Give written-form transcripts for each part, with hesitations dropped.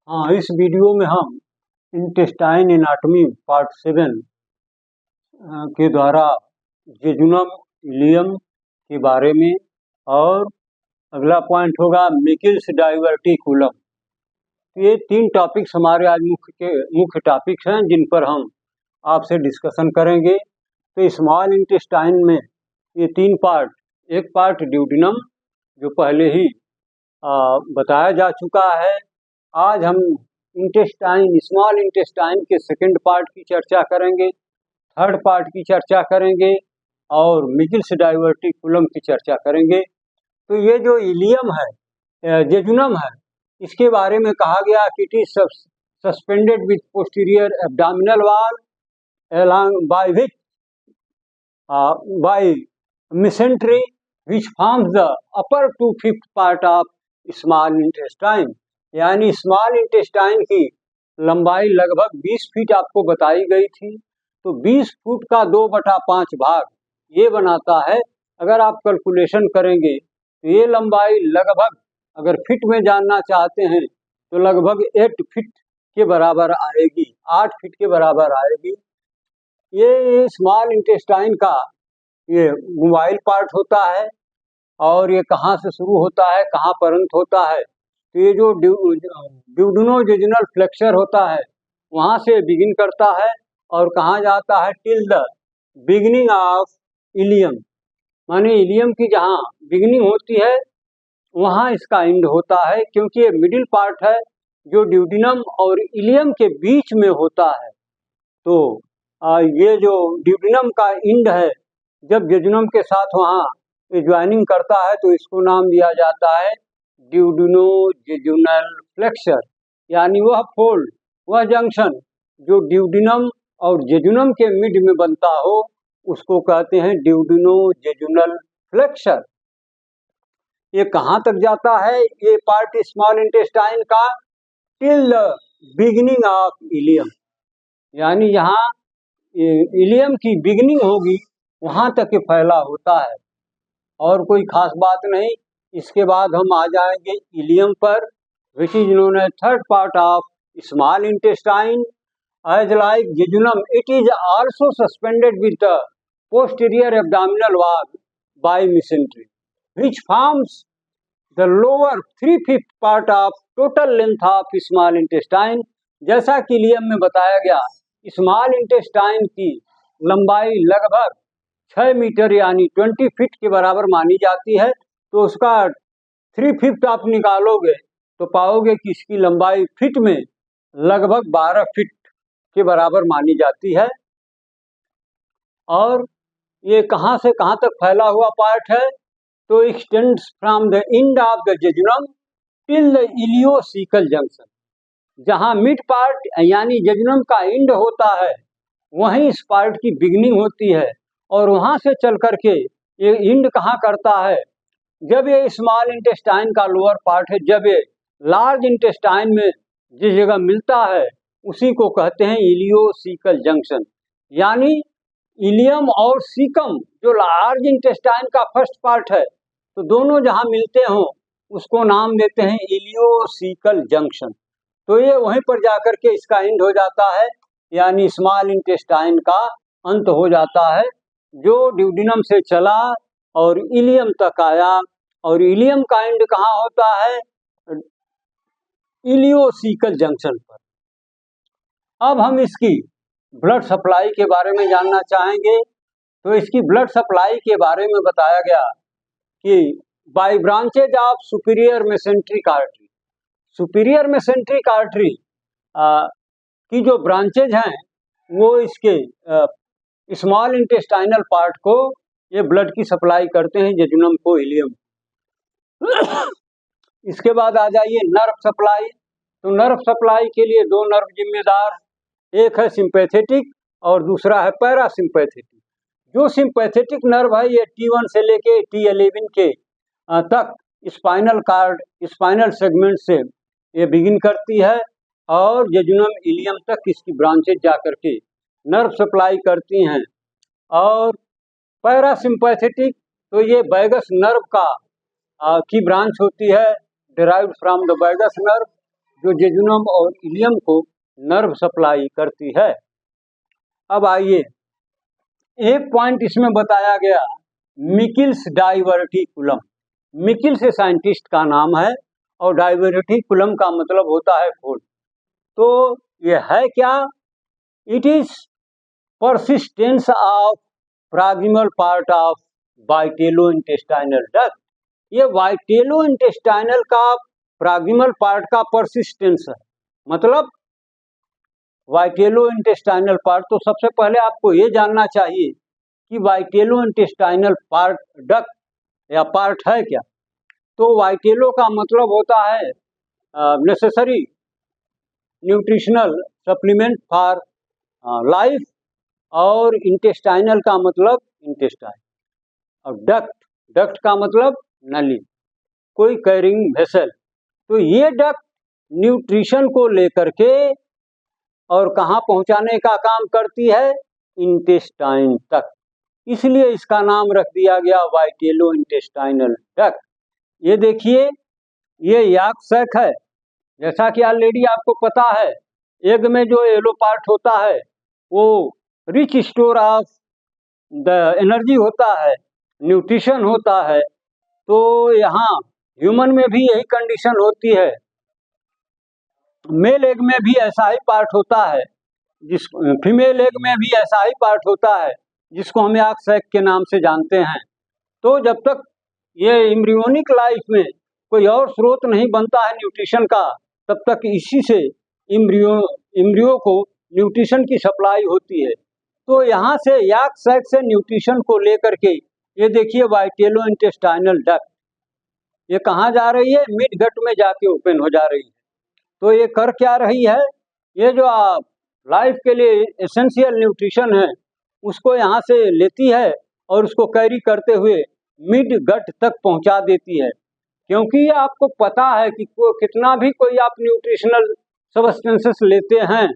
हाँ, इस वीडियो में हम इंटेस्टाइन एनाटॉमी पार्ट 7 के द्वारा जेजुनम इलियम के बारे में, और अगला पॉइंट होगा मिकिल्स डाइवर्टिकुलम। ये 3 टॉपिक्स हमारे आज मुख्य टॉपिक्स हैं जिन पर हम आपसे डिस्कशन करेंगे। तो स्मॉल इंटेस्टाइन में ये 3 पार्ट, एक पार्ट ड्यूडेनम जो पहले ही बताया जा चुका है। आज हम इंटेस्टाइन, स्मॉल इंटेस्टाइन के सेकंड पार्ट की चर्चा करेंगे, थर्ड पार्ट की चर्चा करेंगे और मिकिल्स डाइवर्टिकुलम की चर्चा करेंगे। तो ये जो इलियम है, जेजुनम है, इसके बारे में कहा गया कि it is suspended with posterior abdominal wall along by mesentery which forms the upper 2/5 part of small intestine। यानी स्मॉल इंटेस्टाइन की लंबाई लगभग 20 फीट आपको बताई गई थी। तो 20 फुट का 2/5 भाग ये बनाता है। अगर आप कैलकुलेशन करेंगे तो ये लंबाई लगभग, अगर फिट में जानना चाहते हैं तो लगभग 8 फीट के बराबर आएगी, 8 फीट के बराबर आएगी। ये स्मॉल इंटेस्टाइन का ये मोबाइल पार्ट होता है, और ये कहाँ से शुरू होता है, कहाँ पर अंत होता है। तो ये जो ड्यूडेनोजेजुनल फ्लेक्सर होता है वहाँ से बिगिन करता है और कहाँ जाता है, till the beginning of ileum. माने इलियम की जहाँ बिगिनिंग होती है वहाँ इसका एंड होता है, क्योंकि ये मिडिल पार्ट है जो ड्यूडेनम और इलियम के बीच में होता है। तो ये जो ड्यूडेनम का एंड है, जब जेजुनम के साथ वहाँ ज्वाइनिंग करता है तो इसको नाम दिया जाता है ड्यूडेनोजेजुनल फ्लेक्सर। यानी वह फोल्ड, वह जंक्शन जो ड्यूडेनम और जेजुनम के मिड में बनता हो उसको कहते हैं ड्यूडेनोजेजुनल फ्लेक्सर। ये कहाँ तक जाता है, ये पार्ट स्मॉल इंटेस्टाइन का, till the beginning of ileum. यानी यहाँ इलियम की बिगिनिंग होगी वहां तक ये फैला होता है, और कोई खास बात नहीं। इसके बाद हम आ जाएंगे इलियम पर, which is known as third part of small intestine. As like jejunum it is also suspended with the posterior abdominal wall by mesentery which forms the lower 3/5 part of total length of small intestine. जैसा कि ilium में बताया गया, small intestine की लंबाई लगभग 6 metre यानी 20 feet के बराबर मानी जाती है। तो उसका 3/5 आप निकालोगे तो पाओगे कि इसकी लंबाई फीट में लगभग 12 फीट के बराबर मानी जाती है। और ये कहाँ से कहाँ तक फैला हुआ पार्ट है, तो extends from the end of the jejunum till the ileocaecal junction. जहाँ मिड पार्ट यानी जेजुनम का एंड होता है वहीं इस पार्ट की बिगिनिंग होती है, और वहां से चल करके ये एंड कहाँ करता है, जब ये स्मॉल इंटेस्टाइन का लोअर पार्ट है, जब ये लार्ज इंटेस्टाइन में जिस जगह मिलता है उसी को कहते हैं इलियोसिकल जंक्शन। यानी इलियम और सीकम जो लार्ज इंटेस्टाइन का फर्स्ट पार्ट है, तो दोनों जहाँ मिलते हों उसको नाम देते हैं इलियोसिकल जंक्शन। तो ये वहीं पर जाकर के इसका एंड हो जाता है, यानी स्मॉल इंटेस्टाइन का अंत हो जाता है, जो ड्यूडेनम से चला और इलियम तक आया। और इलियम का एंड कहाँ होता है, इलियोसिकल जंक्शन पर। अब हम इसकी ब्लड सप्लाई के बारे में जानना चाहेंगे। तो इसकी ब्लड सप्लाई के बारे में बताया गया कि by branches of superior mesenteric artery. Superior mesenteric artery की जो ब्रांचेज हैं वो इसके स्मॉल इंटेस्टाइनल पार्ट को ये ब्लड की सप्लाई करते हैं, जेजुनम को, इलियम। इसके बाद आ जाइए नर्व सप्लाई। तो नर्व सप्लाई के लिए 2 नर्व जिम्मेदार, एक है सिंपैथेटिक और दूसरा है पैरासिम्पैथेटिक। जो सिंपैथेटिक नर्व है ये T1 से लेके T11 के तक स्पाइनल कार्ड, स्पाइनल सेगमेंट से ये बिगिन करती है, और जेजुनम इलियम तक इसकी ब्रांचेज जाकर के नर्व सप्लाई करती हैं। और पैरासिम्पैथेटिक तो ये वैगस नर्व का की ब्रांच होती है, derived from the vagus nerve, जो जेजुनम और इलियम को नर्व सप्लाई करती है। अब आइए, एक पॉइंट इसमें बताया गया, मिकिल्स डाइवर्टिकुलम। मिकिल्स साइंटिस्ट का नाम है और डाइवर्टिकुलम का मतलब होता है फूल। तो ये है क्या? It is persistence of proximal part of vitello intestinal duct. ये वाइटेलो-इंटेस्टाइनल का प्रॉक्सिमल पार्ट का परसिस्टेंस है। मतलब वाइटेलो-इंटेस्टाइनल पार्ट, तो सबसे पहले आपको ये जानना चाहिए कि वाइटेलो-इंटेस्टाइनल पार्ट डक्ट या पार्ट है क्या। तो वाइटेलो का मतलब होता है necessary nutritional supplement for life, और इंटेस्टाइनल का मतलब इंटेस्टाइन, और डक्ट का मतलब नली, कोई कैरिंग वेसल। तो ये डक्ट न्यूट्रिशन को लेकर के और कहाँ पहुंचाने का काम करती है? इंटेस्टाइन तक। इसलिए इसका नाम रख दिया गया वाइटेलो इंटेस्टाइनल डक्ट। ये देखिए, ये याक सैक है, जैसा कि ऑलरेडी आपको पता है। एग में जो येलो पार्ट होता है वो rich store of the energy होता है, न्यूट्रिशन होता है। तो यहाँ ह्यूमन में भी यही कंडीशन होती है। मेल एग में भी ऐसा ही पार्ट होता है, फीमेल एग में भी ऐसा ही पार्ट होता है, जिसको हम याक सैक के नाम से जानते हैं। तो जब तक ये एम्ब्रियोनिक लाइफ में कोई और स्रोत नहीं बनता है न्यूट्रिशन का, तब तक इसी से एम्ब्रियो को न्यूट्रिशन की सप्लाई होती है। तो यहाँ से याक सैक से न्यूट्रिशन को लेकर के ये देखिए वाइटेलो इंटेस्टाइनल डक्ट, ये कहाँ जा रही है? मिड गट में जाके ओपन हो जा रही है। तो ये कर क्या रही है? ये जो आप लाइफ के लिए एसेंशियल न्यूट्रिशन है उसको यहाँ से लेती है और उसको कैरी करते हुए मिड गट तक पहुँचा देती है। क्योंकि आपको पता है कि कितना भी कोई आप न्यूट्रिशनल सब्सटेंसेस लेते हैं,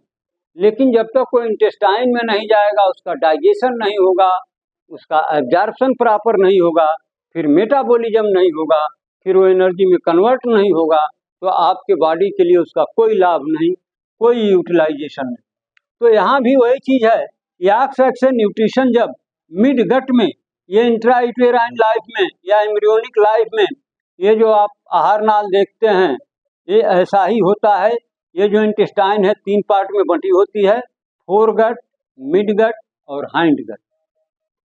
लेकिन जब तक कोई इंटेस्टाइन में नहीं जाएगा, उसका डाइजेशन नहीं होगा, उसका एब्जॉर्प्शन प्रॉपर नहीं होगा, फिर मेटाबॉलिज्म नहीं होगा, फिर वो एनर्जी में कन्वर्ट नहीं होगा, तो आपके बॉडी के लिए उसका कोई लाभ नहीं, कोई यूटिलाइजेशन नहीं। तो यहाँ भी वही चीज़ है, याक सैक से न्यूट्रिशन जब मिड गट में, ये इंट्रायूटेराइन लाइफ में या एम्ब्रियोनिक लाइफ में, ये जो आप आहार नाल देखते हैं, ये ऐसा ही होता है। ये जो इंटेस्टाइन है 3 पार्ट में बंटी होती है, फोर गट, मिड गट और हाइंड गट।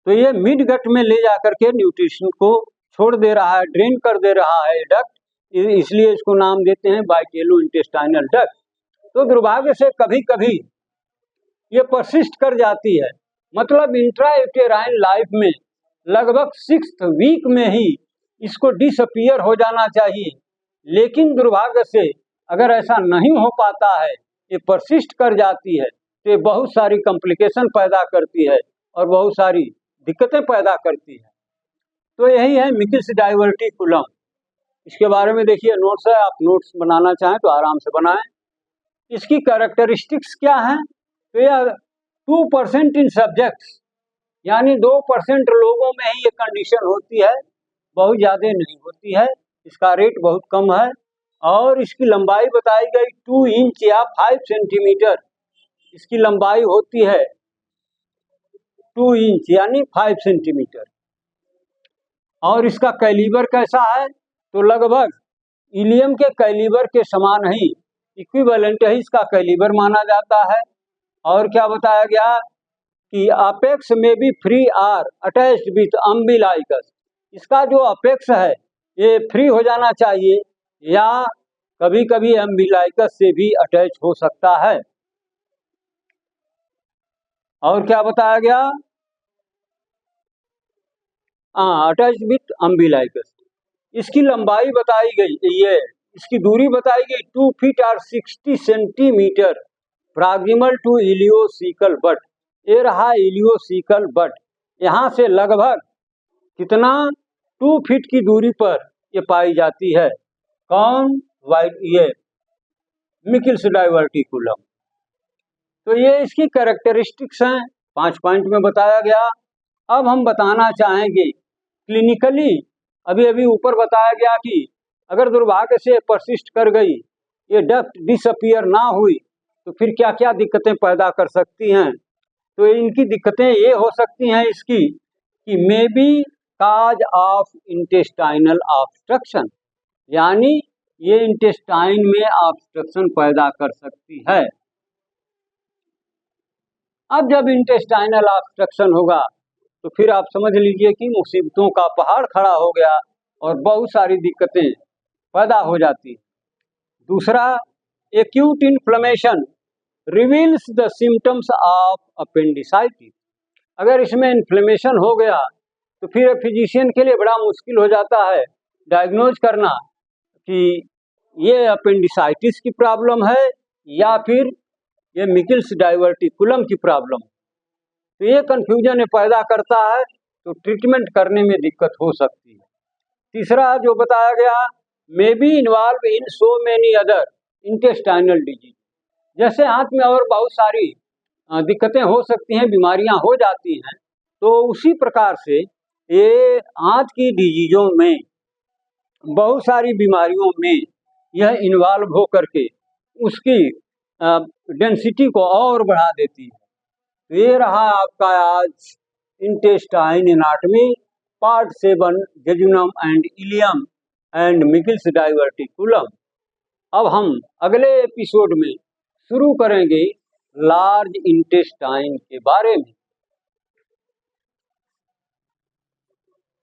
तो ये मिड गट में ले जाकर के न्यूट्रिशन को छोड़ दे रहा है, ड्रेन कर दे रहा है डक्ट, इसलिए इसको नाम देते हैं वाइटेलो इंटेस्टाइनल डक्ट। तो दुर्भाग्य से कभी कभी ये परसिस्ट कर जाती है, मतलब इंट्रायूटेराइन लाइफ में लगभग 6th वीक में ही इसको डिसअपीयर हो जाना चाहिए, लेकिन दुर्भाग्य से अगर ऐसा नहीं हो पाता है, ये परसिस्ट कर जाती है, तो ये बहुत सारी कॉम्प्लिकेशन पैदा करती है और बहुत सारी दिक्कतें पैदा करती है। तो यही है मिकिल्स डाइवर्टिकुलम। इसके बारे में देखिए नोट्स है, आप नोट्स बनाना चाहें तो आराम से बनाएं। इसकी कैरेक्टरिस्टिक्स क्या हैं? तो यह 2% इन सब्जेक्ट्स, यानी 2% लोगों में ही ये कंडीशन होती है, बहुत ज़्यादा नहीं होती है। इसका रेट बहुत कम है और इसकी लंबाई बताई गई 2 इंच या 5 सेंटीमीटर इसकी लंबाई होती है, 2 इंच यानी 5 सेंटीमीटर। और इसका कैलिबर कैसा है? तो लगभग इलियम के कैलिबर के समान ही इक्विवेलेंट ही इसका कैलिबर माना जाता है। और क्या बताया गया कि अपेक्स में भी फ्री आर अटैच्ड विथ अम्बिलाइकस, इसका जो अपेक्स है ये फ्री हो जाना चाहिए या कभी कभी अम्बिलाइकस से भी अटैच हो सकता है। और क्या बताया गया? Attach with umbilicus. इसकी लंबाई बताई गई, ये इसकी दूरी बताई गई 2 फीट और 60 centimetre proximal to ileocaecal but. ये रहा इलियोसिकल बट, यहाँ से लगभग कितना 2 फीट की दूरी पर ये पाई जाती है। कौन? ये मिकिल्स डाइवर्टिकुलम। तो ये इसकी कैरेक्टरिस्टिक्स हैं, 5 पॉइंट में बताया गया। अब हम बताना चाहेंगे क्लिनिकली, अभी ऊपर बताया गया कि अगर दुर्भाग्य से परसिस्ट कर गई ये डक्ट डिसअपियर ना हुई तो फिर क्या क्या दिक्कतें पैदा कर सकती हैं। तो इनकी दिक्कतें ये हो सकती हैं इसकी कि may be cause of intestinal obstruction, यानी ये इंटेस्टाइन में ऑब्स्ट्रक्शन पैदा कर सकती है। अब जब इंटेस्टाइनल ऑब्स्ट्रक्शन होगा तो फिर आप समझ लीजिए कि मुसीबतों का पहाड़ खड़ा हो गया और बहुत सारी दिक्कतें पैदा हो जाती। दूसरा, acute inflammation reveals the symptoms of appendicitis. अगर इसमें इन्फ्लेमेशन हो गया तो फिर फिजिशियन के लिए बड़ा मुश्किल हो जाता है डायग्नोज करना कि ये अपेंडिसाइटिस की प्रॉब्लम है या फिर ये मिकिल्स डाइवर्टिकुलम की प्रॉब्लम। तो ये कन्फ्यूजन पैदा करता है, तो ट्रीटमेंट करने में दिक्कत हो सकती है। तीसरा जो बताया गया, may be involve in so many other intestinal disease, जैसे हाथ में और बहुत सारी दिक्कतें हो सकती हैं, बीमारियां हो जाती हैं। तो उसी प्रकार से ये हाथ की डिजीजों में, बहुत सारी बीमारियों में यह इन्वॉल्व हो करके उसकी डेंसिटी को और बढ़ा देती है। ये रहा आपका आज intestine anatomy part 7, jejunum and ileum and Meckel's diverticulum. अब हम अगले एपिसोड में शुरू करेंगे लार्ज इंटेस्टाइन के बारे में।